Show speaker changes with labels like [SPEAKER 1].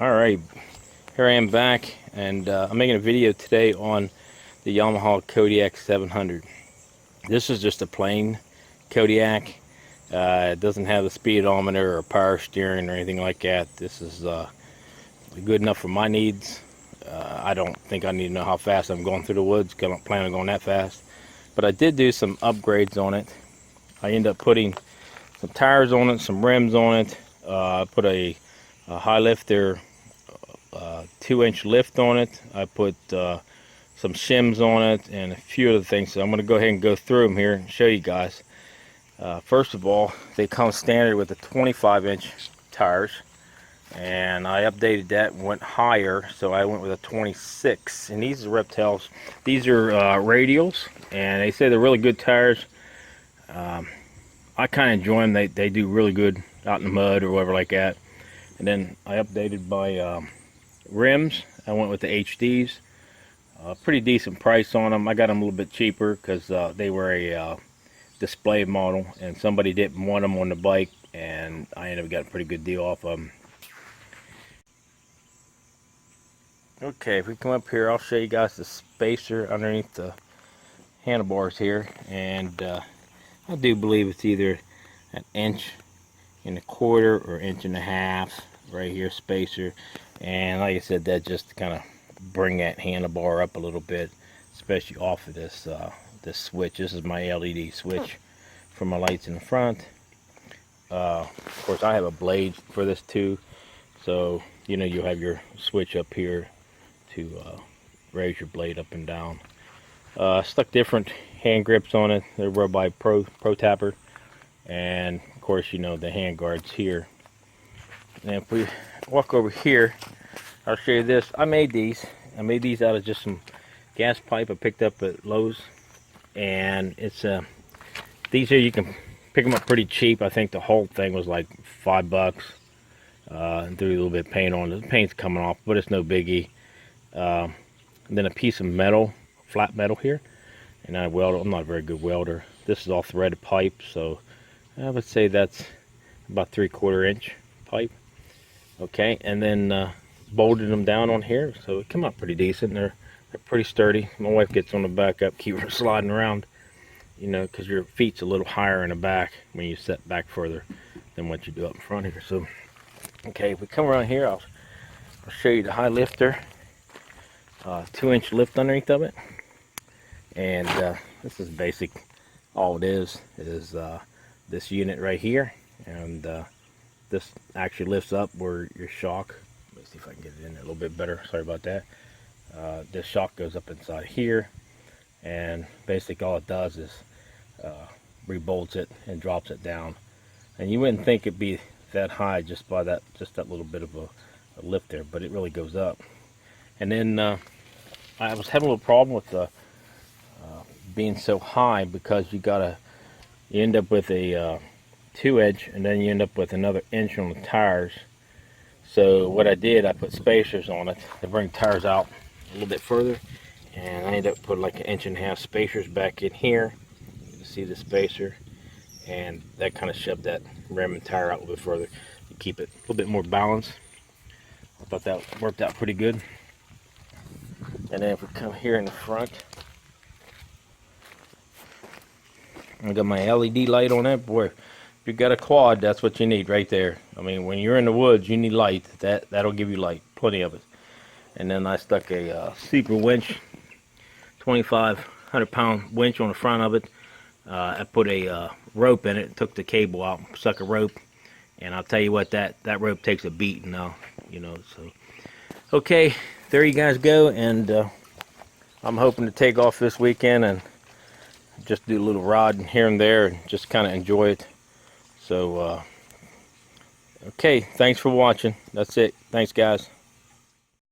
[SPEAKER 1] Alright, here I am back, and I'm making a video today on the Yamaha Kodiak 700. This is just a plain Kodiak. It doesn't have the speedometer or power steering or anything like that. This is good enough for my needs. I don't think I need to know how fast I'm going through the woods, because I don't plan on going that fast. But I did do some upgrades on it. I ended up putting some tires on it, some rims on it. I put a high lifter 2-inch lift on it. I put some shims on it and a few other things. So I'm going to go ahead and go through them here and show you guys. First of all, they come standard with the 25-inch tires, and I updated that and went higher, so I went with a 26. And these are Reptiles. These are radials, and they say they're really good tires. I kind of enjoy them. They do really good out in the mud or whatever like that. And then I updated my rims. I went with the HDs. Pretty decent price on them. I got them a little bit cheaper because they were a display model, and somebody didn't want them on the bike, and I ended up getting a pretty good deal off of them. Okay, if we come up here, I'll show you guys the spacer underneath the handlebars here, and I do believe it's either an 1.25 or 1.5 right here spacer. And like I said, that just kind of bring that handlebar up a little bit, especially off of this this switch. This is my LED switch for my lights in the front. Of course, I have a blade for this too, so you know you'll have your switch up here to raise your blade up and down. Stuck different hand grips on it. They're rubber by Pro Tapper, and of course you know the hand guards here. And if we walk over here, I'll show you this. I made these out of just some gas pipe I picked up at Lowe's, and it's these here you can pick them up pretty cheap. I think the whole thing was like $5, and threw a little bit of paint on it. The paint's coming off, but it's no biggie. And then a piece of metal, flat metal here, and I welded. I'm not a very good welder. This is all threaded pipe, so I would say that's about 3/4 inch pipe. Okay, and then bolted them down on here, so it come out pretty decent. They're pretty sturdy. My wife gets on the back up, keep her sliding around, you know, because your feet's a little higher in the back when you set back further than what you do up in front here. So, okay, if we come around here, I'll show you the high lifter, 2-inch lift underneath of it, and this is basic. All it is this unit right here, and this actually lifts up where your shock, let me see if I can get it in there a little bit better, sorry about that. This shock goes up inside here, and basically all it does is rebolts it and drops it down. And you wouldn't think it'd be that high just by that little bit of a lift there, but it really goes up. And then I was having a little problem with the being so high, because you end up with a 2-inch, and then you end up with another inch on the tires. So what I did, I put spacers on it to bring tires out a little bit further, and I ended up putting like 1.5 inch spacers back in here. You can see the spacer, and that kind of shoved that rim and tire out a little bit further to keep it a little bit more balanced. I thought that worked out pretty good. And then if we come here in the front, I got my LED light on that. Boy, if you got a quad, that's what you need right there. I mean, when you're in the woods, you need light. That'll give you light, plenty of it. And then I stuck a super winch, 2,500-pound winch on the front of it. I put a rope in it, took the cable out, stuck a rope, and I'll tell you what, that rope takes a beating now, you know. So, okay, there you guys go, and I'm hoping to take off this weekend and just do a little riding here and there and just kind of enjoy it. So, okay, thanks for watching. That's it. Thanks, guys.